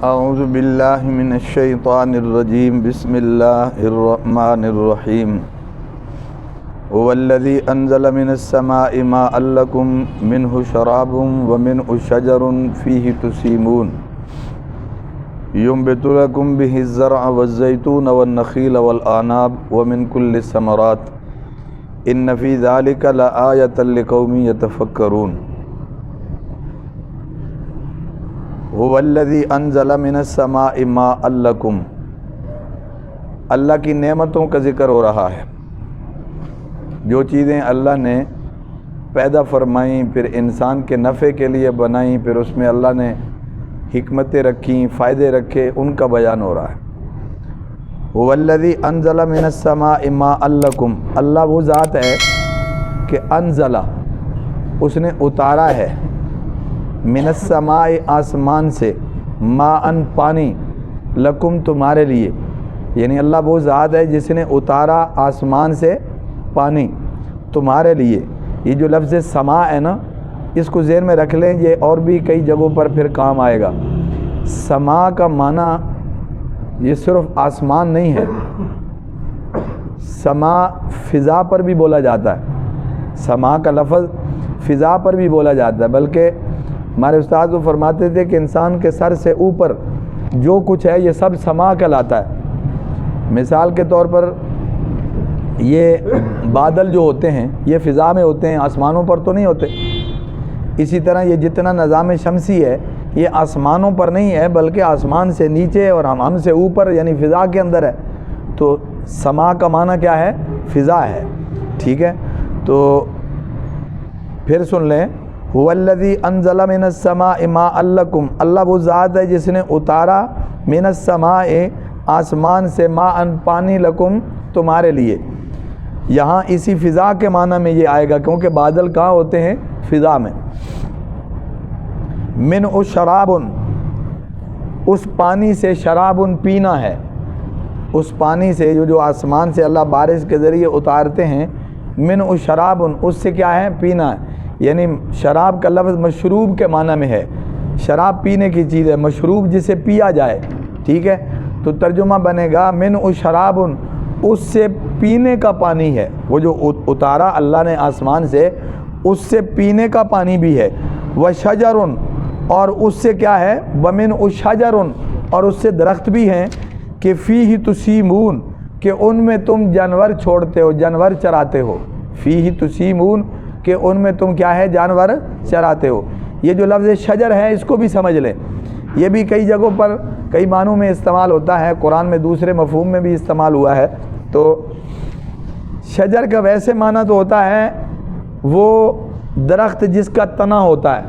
اعوذ باللہ من الشیطان الرجیم بسم اللہ الرحمن الرحیم هو الذی انزل من السماء ماء لکم منہ شراب ومنہ شجر فیہ تسیمون ينبت لكم به الزرع والزيتون والنخيل والأعناب ومن كل الثمرات إن في ذلك لآية لقوم يتفكرون هو الذي أنزل من السماء ماء لكم. اللہ کی نعمتوں کا ذکر ہو رہا ہے. جو چیزیں اللہ نے پیدا فرمائیں، پھر انسان کے نفع کے لیے بنائیں، پھر اس میں اللہ نے حکمتیں رکھیں، فائدے رکھے، ان کا بیان ہو رہا ہے. هو الذی انزل من السماء ماء لکم. اللہ وہ ذات ہے کہ انزل، اس نے اتارا ہے، من السماء آسمان سے، ماء پانی، لکم تمہارے لیے. یعنی اللہ وہ ذات ہے جس نے اتارا آسمان سے پانی تمہارے لیے. یہ جو لفظ سما ہے نا، اس کو ذہن میں رکھ لیں، یہ اور بھی کئی جگہوں پر پھر کام آئے گا. سما کا معنی یہ صرف آسمان نہیں ہے، سما فضا پر بھی بولا جاتا ہے. سما کا لفظ فضا پر بھی بولا جاتا ہے. بلکہ ہمارے استاد وہ فرماتے تھے کہ انسان کے سر سے اوپر جو کچھ ہے یہ سب سما کہلاتا ہے. مثال کے طور پر یہ بادل جو ہوتے ہیں یہ فضا میں ہوتے ہیں، آسمانوں پر تو نہیں ہوتے. اسی طرح یہ جتنا نظام شمسی ہے یہ آسمانوں پر نہیں ہے، بلکہ آسمان سے نیچے اور ہم سے اوپر، یعنی فضا کے اندر ہے. تو سما کا معنی کیا ہے؟ فضا ہے. ٹھیک ہے، تو پھر سن لیں، هو الذی انزل من السماء ماء لکم. اللہ وہ ذات ہے جس نے اتارا من السماء آسمان سے، ماء پانی، لکم تمہارے لیے. یہاں اسی فضا کے معنی میں یہ آئے گا، کیونکہ بادل کہاں ہوتے ہیں؟ فضا میں. من شراب، اس پانی سے، شراب پینا ہے. اس پانی سے جو آسمان سے اللہ بارش کے ذریعے اتارتے ہیں، من شراب، اس سے کیا ہے؟ پینا ہے. یعنی شراب کا لفظ مشروب کے معنی میں ہے. شراب پینے کی چیز ہے، مشروب جسے پیا جائے. ٹھیک ہے، تو ترجمہ بنے گا من شراب، اس سے پینے کا پانی ہے. وہ جو اتارا اللہ نے آسمان سے، اس سے پینے کا پانی بھی ہے. وشجر، اور اس سے کیا ہے؟ ومن شجر، اور اس سے درخت بھی ہیں، کہ فیہ تسیمون، کہ ان میں تم جانور چھوڑتے ہو، جانور چراتے ہو. فیہ تسیمون، کہ ان میں تم کیا ہے؟ جانور چراتے ہو. یہ جو لفظ شجر ہے اس کو بھی سمجھ لیں، یہ بھی کئی جگہوں پر کئی معنوں میں استعمال ہوتا ہے. قرآن میں دوسرے مفہوم میں بھی استعمال ہوا ہے. تو شجر کا ویسے معنی تو ہوتا ہے وہ درخت جس کا تنا ہوتا ہے.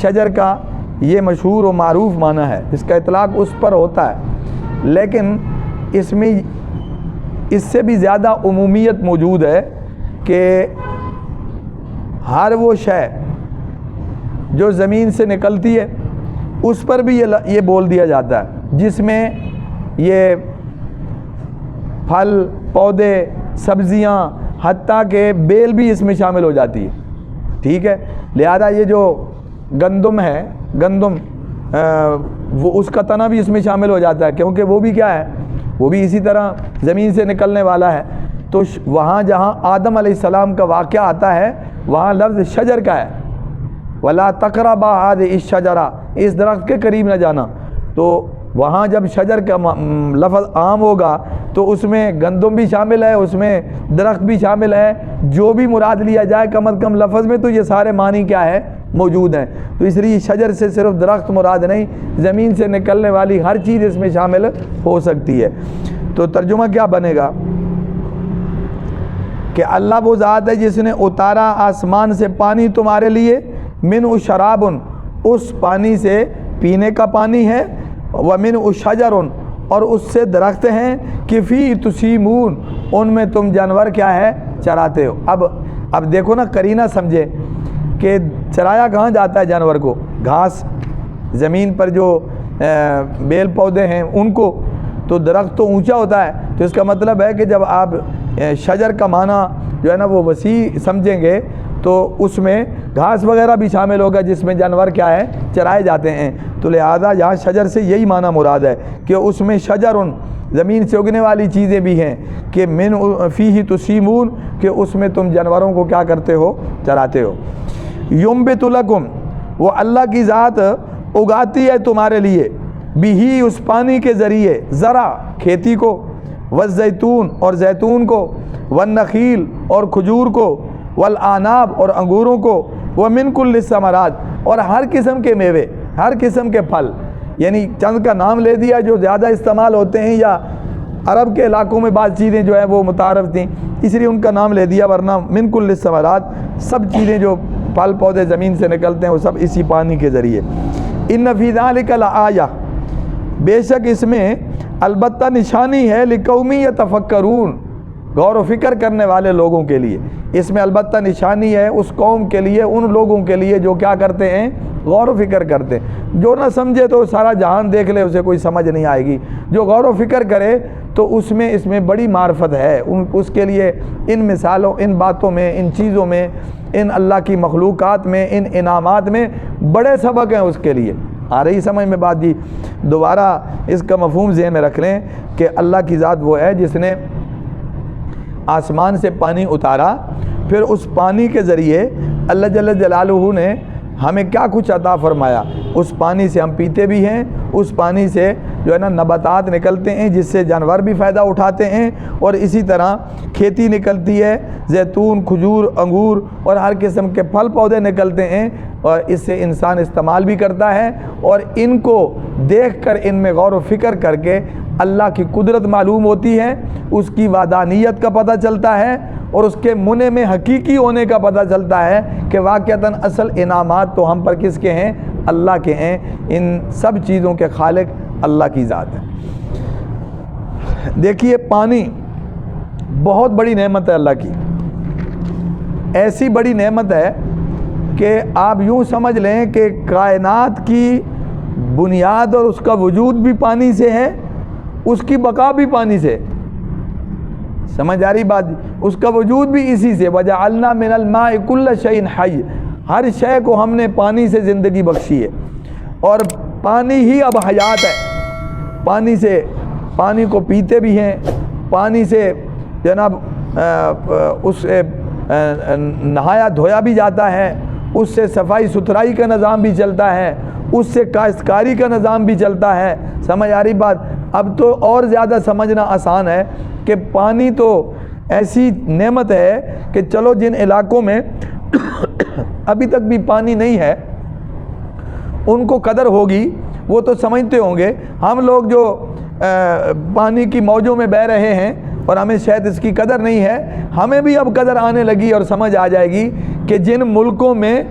شجر کا یہ مشہور و معروف معنی ہے، اس کا اطلاق اس پر ہوتا ہے. لیکن اس میں اس سے بھی زیادہ عمومیت موجود ہے کہ ہر وہ شے جو زمین سے نکلتی ہے اس پر بھی یہ بول دیا جاتا ہے، جس میں یہ پھل، پودے، سبزیاں، حتیٰ کہ بیل بھی اس میں شامل ہو جاتی ہے. ٹھیک ہے، لہذا یہ جو گندم ہے، گندم وہ اس کا تنا بھی اس میں شامل ہو جاتا ہے، کیونکہ وہ بھی کیا ہے؟ وہ بھی اسی طرح زمین سے نکلنے والا ہے. تو وہاں جہاں آدم علیہ السلام کا واقعہ آتا ہے وہاں لفظ شجر کا ہے، وَلَا تَقْرَبَا هَٰذِهِ الشَّجَرَةَ، اس درخت کے قریب نہ جانا. تو وہاں جب شجر کا لفظ عام ہوگا تو اس میں گندم بھی شامل ہے، اس میں درخت بھی شامل ہے. جو بھی مراد لیا جائے کم از کم لفظ میں تو یہ سارے معنی کیا ہے؟ موجود ہیں. تو اس لیے شجر سے صرف درخت مراد نہیں، زمین سے نکلنے والی ہر چیز اس میں شامل ہو سکتی ہے. تو ترجمہ کیا بنے گا کہ اللہ وہ ذات ہے جس نے اتارا آسمان سے پانی تمہارے لیے، من شراب، اس پانی سے پینے کا پانی ہے، ومن شجر، اور اس سے درخت ہیں، کہ فی تسیمون، ان میں تم جانور کیا ہے؟ چراتے ہو. اب دیکھو نا، قرینہ سمجھے کہ چرایا کہاں جاتا ہے جانور کو؟ گھاس، زمین پر جو بیل پودے ہیں ان کو. تو درخت تو اونچا ہوتا ہے، تو اس کا مطلب ہے کہ جب آپ شجر کا معنی جو ہے نا وہ وسیع سمجھیں گے تو اس میں گھاس وغیرہ بھی شامل ہوگا جس میں جانور کیا ہے چرائے جاتے ہیں. تو لہذا یہاں شجر سے یہی معنی مراد ہے کہ اس میں شجرن زمین سے اگنے والی چیزیں بھی ہیں کہ من فیہ تسیمون کہ اس میں تم جانوروں کو کیا کرتے ہو چراتے ہو. ینبت لکم وہ اللہ کی ذات اگاتی ہے تمہارے لیے بھی اس پانی کے ذریعے زرع کھیتی کو والزیتون اور زیتون کو والنخیل اور کھجور کو والاعناب اور انگوروں کو ومن کل الثمرات اور ہر قسم کے میوے ہر قسم کے پھل. یعنی چند کا نام لے دیا جو زیادہ استعمال ہوتے ہیں یا عرب کے علاقوں میں بعض چیزیں جو ہیں وہ متعارف تھیں اس لیے ان کا نام لے دیا ورنہ من کل الثمرات سب چیزیں جو پھل پودے زمین سے نکلتے ہیں وہ سب اسی پانی کے ذریعے. ان فی ذلک لآیہ بے شک اس میں البتہ نشانی ہے لقومی یتفکرون غور و فکر کرنے والے لوگوں کے لیے. اس میں البتہ نشانی ہے اس قوم کے لیے ان لوگوں کے لیے جو کیا کرتے ہیں غور و فکر کرتے ہیں. جو نہ سمجھے تو سارا جہان دیکھ لے اسے کوئی سمجھ نہیں آئے گی. جو غور و فکر کرے تو اس میں بڑی معرفت ہے. اس کے لیے ان مثالوں ان باتوں میں ان چیزوں میں ان اللہ کی مخلوقات میں ان انعامات میں بڑے سبق ہیں اس کے لیے. آ رہی سمجھ میں بات جی؟ دوبارہ اس کا مفہوم ذہن میں رکھ لیں کہ اللہ کی ذات وہ ہے جس نے آسمان سے پانی اتارا پھر اس پانی کے ذریعے اللہ جل جلالہ نے ہمیں کیا کچھ عطا فرمایا. اس پانی سے ہم پیتے بھی ہیں اس پانی سے جو ہے نا نباتات نکلتے ہیں جس سے جانور بھی فائدہ اٹھاتے ہیں اور اسی طرح کھیتی نکلتی ہے زیتون کھجور انگور اور ہر قسم کے پھل پودے نکلتے ہیں اور اس سے انسان استعمال بھی کرتا ہے اور ان کو دیکھ کر ان میں غور و فکر کر کے اللہ کی قدرت معلوم ہوتی ہے اس کی وحدانیت کا پتہ چلتا ہے اور اس کے منع میں حقیقی ہونے کا پتہ چلتا ہے کہ واقعتاً اصل انعامات تو ہم پر کس کے ہیں اللہ کے ہیں. ان سب چیزوں کے خالق اللہ کی ذات ہے. دیکھیے پانی بہت بڑی نعمت ہے اللہ کی. ایسی بڑی نعمت ہے کہ آپ یوں سمجھ لیں کہ کائنات کی بنیاد اور اس کا وجود بھی پانی سے ہے اس کی بقا بھی پانی سے. سمجھ آ رہی بات؟ اس کا وجود بھی اسی سے. وَجَعَلْنَا مِنَ الْمَاءِ كُلَّ شَيْءٍ حَيٍّ ہر شے کو ہم نے پانی سے زندگی بخشی ہے اور پانی ہی اب حیات ہے. پانی سے پانی کو پیتے بھی ہیں پانی سے جناب اس سے نہایا دھویا بھی جاتا ہے اس سے صفائی ستھرائی کا نظام بھی چلتا ہے اس سے کاشتکاری کا نظام بھی چلتا ہے. سمجھ آ رہی بات؟ اب تو اور زیادہ سمجھنا آسان ہے کہ پانی تو ایسی نعمت ہے کہ چلو جن علاقوں میں ابھی تک بھی پانی نہیں ہے ان کو قدر ہوگی وہ تو سمجھتے ہوں گے. ہم لوگ جو پانی کی موجوں میں بہہ رہے ہیں اور ہمیں شاید اس کی قدر نہیں ہے ہمیں بھی اب قدر آنے لگی اور سمجھ آ جائے گی کہ جن ملکوں میں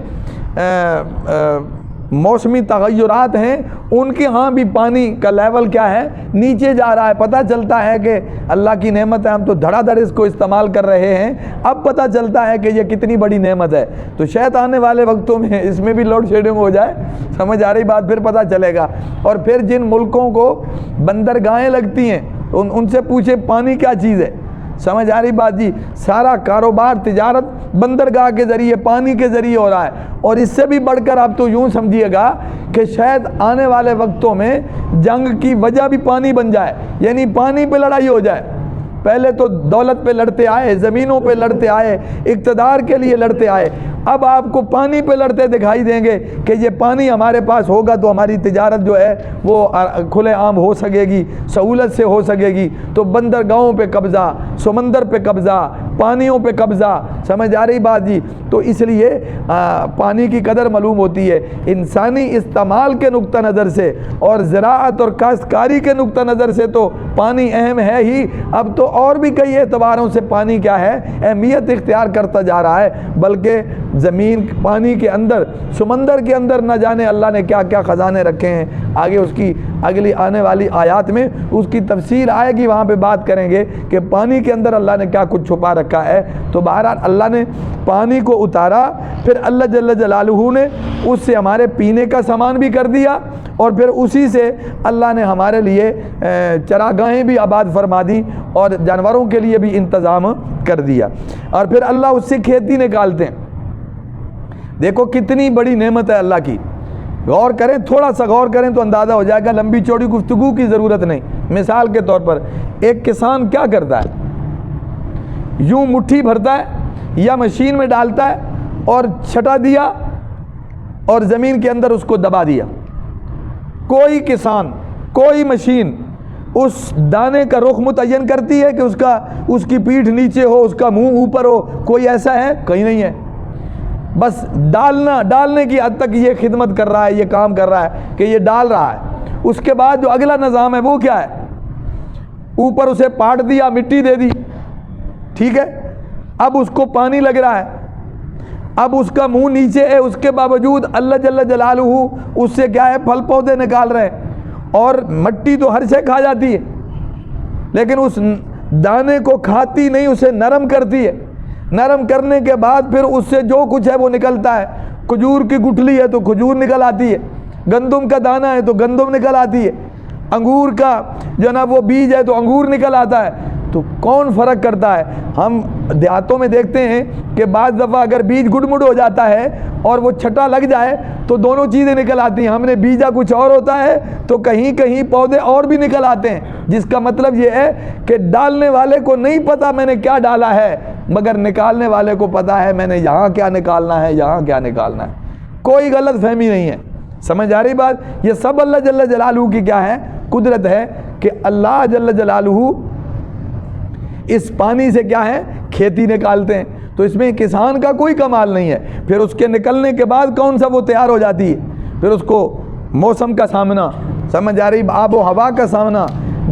موسمی تغیرات ہیں ان کے ہاں بھی پانی کا لیول کیا ہے نیچے جا رہا ہے. پتہ چلتا ہے کہ اللہ کی نعمت ہے ہم تو دھڑا دھڑ اس کو استعمال کر رہے ہیں. اب پتہ چلتا ہے کہ یہ کتنی بڑی نعمت ہے. تو شاید آنے والے وقتوں میں اس میں بھی لوڈ شیڈنگ ہو جائے. سمجھ آ رہی بات؟ پھر پتہ چلے گا. اور پھر جن ملکوں کو بندرگاہیں لگتی ہیں ان سے پوچھے پانی کیا چیز ہے. سمجھ آ رہی بات جی؟ سارا کاروبار تجارت بندرگاہ کے ذریعے پانی کے ذریعے ہو رہا ہے. اور اس سے بھی بڑھ کر آپ تو یوں سمجھیے گا کہ شاید آنے والے وقتوں میں جنگ کی وجہ بھی پانی بن جائے یعنی پانی پہ لڑائی ہو جائے. پہلے تو دولت پہ لڑتے آئے زمینوں پہ لڑتے آئے اقتدار کے لیے لڑتے آئے. اب آپ کو پانی پہ لڑتے دکھائی دیں گے کہ یہ پانی ہمارے پاس ہوگا تو ہماری تجارت جو ہے وہ کھلے عام ہو سکے گی سہولت سے ہو سکے گی. تو بندرگاہوں پہ قبضہ سمندر پہ قبضہ پانیوں پہ قبضہ. سمجھ آ رہی بات جی؟ تو اس لیے پانی کی قدر معلوم ہوتی ہے. انسانی استعمال کے نقطہ نظر سے اور زراعت اور کاشتکاری کے نقطہ نظر سے تو پانی اہم ہے ہی. اب تو اور بھی کئی اعتباروں سے پانی کیا ہے اہمیت اختیار کرتا جا رہا ہے. بلکہ زمین پانی کے اندر سمندر کے اندر نہ جانے اللہ نے کیا کیا خزانے رکھے ہیں. آگے اس کی اگلی آنے والی آیات میں اس کی تفصیل آئے گی وہاں پہ بات کریں گے کہ پانی کے اندر اللہ نے کیا کچھ چھپا رکھا ہے. تو بہرحال اللہ نے پانی کو اتارا پھر اللہ جل جلالہ نے اس سے ہمارے پینے کا سامان بھی کر دیا اور پھر اسی سے اللہ نے ہمارے لیے چراگاہیں بھی آباد فرما دی اور جانوروں کے لیے بھی انتظام کر دیا. اور پھر اللہ اس سے کھیتی نکالتے ہیں. دیکھو کتنی بڑی نعمت ہے اللہ کی. غور کریں, تھوڑا سا غور کریں تو اندازہ ہو جائے گا, لمبی چوڑی گفتگو کی ضرورت نہیں. مثال کے طور پر ایک کسان کیا کرتا ہے, یوں مٹھی بھرتا ہے یا مشین میں ڈالتا ہے اور چھٹا دیا اور زمین کے اندر اس کو دبا دیا. کوئی کسان, کوئی مشین اس دانے کا رخ متعین کرتی ہے کہ اس کی پیٹھ نیچے ہو, اس کا منہ اوپر ہو؟ کوئی ایسا ہے؟ کہیں نہیں ہے. بس ڈالنے کی حد تک یہ خدمت کر رہا ہے, یہ کام کر رہا ہے کہ یہ ڈال رہا ہے. اس کے بعد جو اگلا نظام ہے وہ کیا ہے؟ اوپر اسے پاٹ دیا, مٹی دے دی, ٹھیک ہے, اب اس کو پانی لگ رہا ہے, اب اس کا منہ نیچے ہے, اس کے باوجود اللہ جل جلالہ اس سے کیا ہے, پھل پودے نکال رہے ہیں. اور مٹی تو ہر شے کھا جاتی ہے, لیکن اس دانے کو کھاتی نہیں, اسے نرم کرتی ہے. نرم کرنے کے بعد پھر اس سے جو کچھ ہے وہ نکلتا ہے. کھجور کی گٹھلی ہے تو کھجور نکل آتی ہے, گندم کا دانہ ہے تو گندم نکل آتی ہے, انگور کا جو نا وہ بیج ہے تو انگور نکل آتا ہے. تو کون فرق کرتا ہے؟ ہم دیہاتوں میں دیکھتے ہیں کہ بعض دفعہ اگر بیج گڑمڑ ہو جاتا ہے اور وہ چھٹا لگ جائے تو دونوں چیزیں نکل آتی ہیں. ہم نے بیجا کچھ اور ہوتا ہے تو کہیں کہیں پودے اور بھی نکل آتے ہیں, جس کا مطلب یہ ہے کہ ڈالنے والے کو نہیں پتا میں نے کیا ڈالا ہے, مگر نکالنے والے کو پتا ہے میں نے یہاں کیا نکالنا ہے, یہاں کیا نکالنا ہے. کوئی غلط فہمی نہیں ہے. سمجھ آ رہی بات؟ یہ سب اللہ جل جلالہ کی کیا ہے, قدرت ہے کہ اللہ جل جلالہ اس پانی سے کیا ہے, کھیتی نکالتے ہیں. تو اس میں کسان کا کوئی کمال نہیں ہے. پھر اس کے نکلنے کے بعد کون سا وہ تیار ہو جاتی ہے, پھر اس کو موسم کا سامنا, سمجھ آ رہی, آب و ہوا کا سامنا,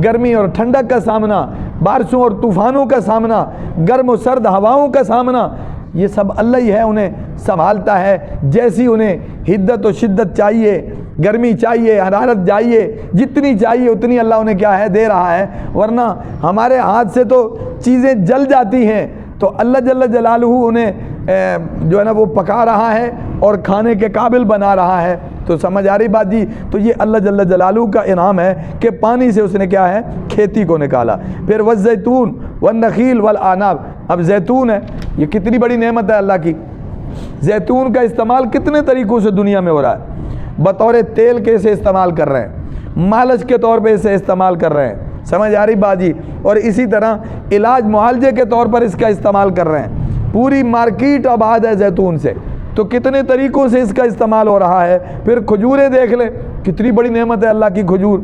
گرمی اور ٹھنڈک کا سامنا, بارشوں اور طوفانوں کا سامنا, گرم و سرد ہواؤں کا سامنا, یہ سب اللہ ہی ہے, انہیں سنبھالتا ہے. جیسی انہیں حدت و شدت چاہیے, گرمی چاہیے, حرارت چاہیے, جتنی چاہیے اتنی اللہ انہیں کیا ہے, دے رہا ہے. ورنہ ہمارے ہاتھ سے تو چیزیں جل جاتی ہیں, تو اللہ جل جلالہ انہیں جو ہے نا وہ پکا رہا ہے اور کھانے کے قابل بنا رہا ہے. تو سمجھ آ رہی بات جی؟ تو یہ اللہ جل جلالہ کا انعام ہے کہ پانی سے اس نے کیا ہے, کھیتی کو نکالا. پھر والزیتون والنخیل والاعناب, اب زیتون ہے, یہ کتنی بڑی نعمت ہے اللہ کی. زیتون کا استعمال کتنے طریقوں سے دنیا میں ہو رہا ہے. بطور تیل کے اسے استعمال کر رہے ہیں, مالش کے طور پہ اسے استعمال کر رہے ہیں, سمجھ آ رہی بات جی؟ اور اسی طرح علاج معالجے کے طور پر اس کا استعمال کر رہے ہیں. پوری مارکیٹ آباد ہے زیتون سے, تو کتنے طریقوں سے اس کا استعمال ہو رہا ہے. پھر کھجوریں دیکھ لیں, کتنی بڑی نعمت ہے اللہ کی کھجور.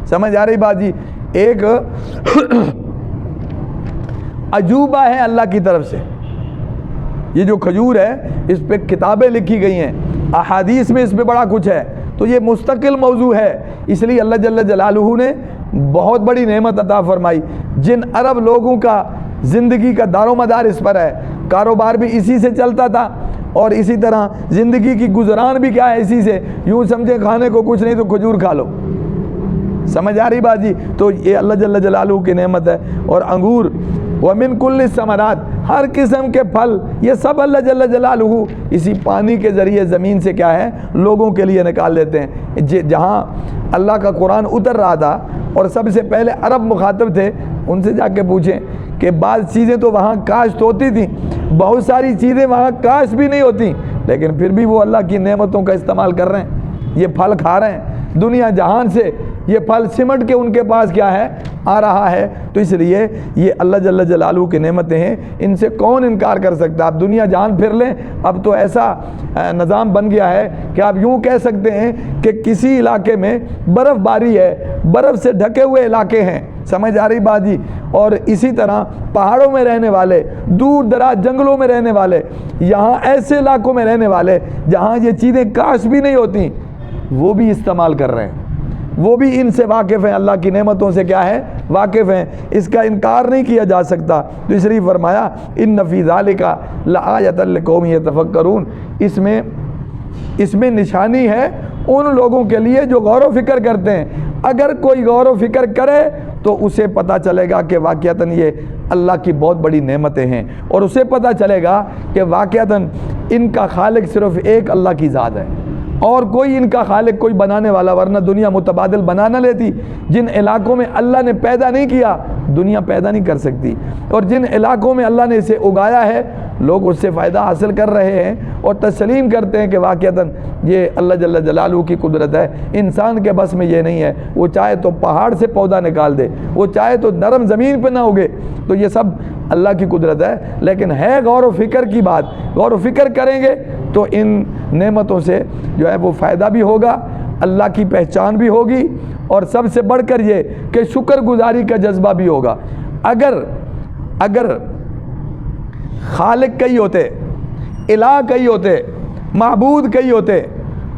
سمجھ آ رہی بات جی؟ ایک عجوبہ ہے اللہ کی طرف سے. یہ جو کھجور ہے اس پہ کتابیں لکھی گئی ہیں, احادیث میں اس پہ بڑا کچھ ہے. تو یہ مستقل موضوع ہے, اس لیے اللہ جل جلالہ نے بہت بڑی نعمت عطا فرمائی. جن عرب لوگوں کا زندگی کا دار و مدار اس پر ہے, کاروبار بھی اسی سے چلتا تھا, اور اسی طرح زندگی کی گزران بھی کیا ہے, اسی سے. یوں سمجھے کھانے کو کچھ نہیں تو کھجور کھا لو. سمجھ آ رہی بات جی؟ تو یہ اللہ جل جلالہ کی نعمت ہے. اور انگور, وَمِن كُلِّ الثَّمَرَاتِ, ہر قسم کے پھل, یہ سب اللہ جل جلالہ اسی پانی کے ذریعے زمین سے کیا ہے, لوگوں کے لیے نکال لیتے ہیں. جہاں اللہ کا قرآن اتر رہا تھا اور سب سے پہلے عرب مخاطب تھے, ان سے جا کے پوچھیں کہ بعض چیزیں تو وہاں کاشت ہوتی تھیں, بہت ساری چیزیں وہاں کاشت بھی نہیں ہوتی, لیکن پھر بھی وہ اللہ کی نعمتوں کا استعمال کر رہے ہیں, یہ پھل کھا رہے ہیں. دنیا جہان سے یہ پھل سمٹ کے ان کے پاس کیا ہے, آ رہا ہے. تو اس لیے یہ اللہ جل جلالہ کی نعمتیں ہیں, ان سے کون انکار کر سکتا. آپ دنیا جہان پھر لیں, اب تو ایسا نظام بن گیا ہے کہ آپ یوں کہہ سکتے ہیں کہ کسی علاقے میں برف باری ہے, برف سے ڈھکے ہوئے علاقے ہیں. سمجھ آ رہی بات جی؟ اور اسی طرح پہاڑوں میں رہنے والے, دور دراز جنگلوں میں رہنے والے, یہاں ایسے علاقوں میں رہنے والے جہاں یہ چیزیں کاش بھی نہیں ہوتی, وہ بھی استعمال کر رہے ہیں, وہ بھی ان سے واقف ہیں, اللہ کی نعمتوں سے کیا ہے, واقف ہیں. اس کا انکار نہیں کیا جا سکتا. تو اس لیے فرمایا ان فی ذالک لآیۃ لقوم یتفکرون, اس میں نشانی ہے ان لوگوں کے لیے جو غور و فکر کرتے ہیں. اگر کوئی غور و فکر کرے تو اسے پتہ چلے گا کہ واقعتاً یہ اللہ کی بہت بڑی نعمتیں ہیں, اور اسے پتہ چلے گا کہ واقعتاً ان کا خالق صرف ایک اللہ کی ذات ہے, اور کوئی ان کا خالق, کوئی بنانے والا, ورنہ دنیا متبادل بنا نہ لیتی. جن علاقوں میں اللہ نے پیدا نہیں کیا, دنیا پیدا نہیں کر سکتی, اور جن علاقوں میں اللہ نے اسے اگایا ہے لوگ اس سے فائدہ حاصل کر رہے ہیں اور تسلیم کرتے ہیں کہ واقعتاً یہ اللہ جل جلالہ کی قدرت ہے، انسان کے بس میں یہ نہیں ہے۔ وہ چاہے تو پہاڑ سے پودا نکال دے، وہ چاہے تو نرم زمین پہ نہ اگے، تو یہ سب اللہ کی قدرت ہے۔ لیکن ہے غور و فکر کی بات، غور و فکر کریں گے تو ان نعمتوں سے جو ہے وہ فائدہ بھی ہوگا، اللہ کی پہچان بھی ہوگی، اور سب سے بڑھ کر یہ کہ شکر گزاری کا جذبہ بھی ہوگا۔ اگر خالق کئی ہوتے، الہ کئی ہوتے، معبود کئی ہوتے،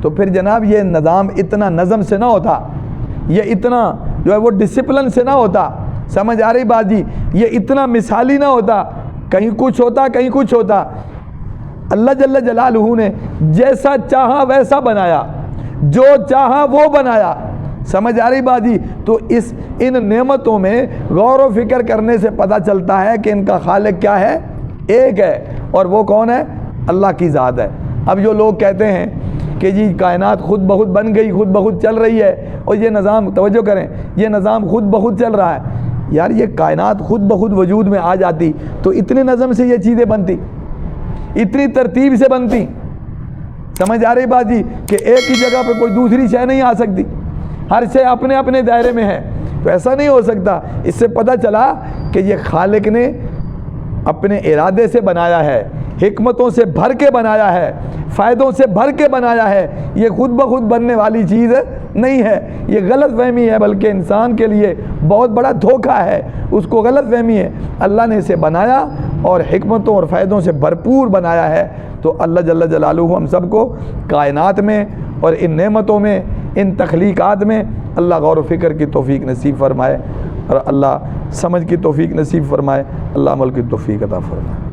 تو پھر جناب یہ نظام اتنا نظم سے نہ ہوتا، یہ اتنا جو ہے وہ ڈسپلن سے نہ ہوتا، سمجھ آ رہی بات جی؟ یہ اتنا مثالی نہ ہوتا، کہیں کچھ ہوتا کہیں کچھ ہوتا۔ اللہ جل جلالہ نے جیسا چاہا ویسا بنایا، جو چاہا وہ بنایا، سمجھ آ رہی بات جی؟ تو ان نعمتوں میں غور و فکر کرنے سے پتہ چلتا ہے کہ ان کا خالق کیا ہے؟ ایک ہے، اور وہ کون ہے؟ اللہ کی ذات ہے۔ اب جو لوگ کہتے ہیں کہ جی کائنات خود بخود بن گئی، خود بخود چل رہی ہے، اور یہ نظام، توجہ کریں، یہ نظام خود بخود چل رہا ہے، یار یہ کائنات خود بخود وجود میں آ جاتی تو اتنے نظم سے یہ چیزیں بنتی، اتنی ترتیب سے بنتی، سمجھ آ رہی بات جی؟ کہ ایک ہی جگہ پہ کوئی دوسری شے نہیں آ سکتی، ہر شے اپنے اپنے دائرے میں ہے، تو ایسا نہیں ہو سکتا۔ اس سے پتہ چلا کہ یہ خالق نے اپنے ارادے سے بنایا ہے، حکمتوں سے بھر کے بنایا ہے، فائدوں سے بھر کے بنایا ہے، یہ خود بخود بننے والی چیز نہیں ہے، یہ غلط فہمی ہے، بلکہ انسان کے لیے بہت بڑا دھوکہ ہے، اس کو غلط فہمی ہے۔ اللہ نے اسے بنایا اور حکمتوں اور فائدوں سے بھرپور بنایا ہے، تو اللہ جل جلالہ ہم سب کو کائنات میں اور ان نعمتوں میں، ان تخلیقات میں اللہ غور و فکر کی توفیق نصیب فرمائے، اور اللہ سمجھ کی توفیق نصیب فرمائے، اللہ عمل کی توفیق عطا فرمائے۔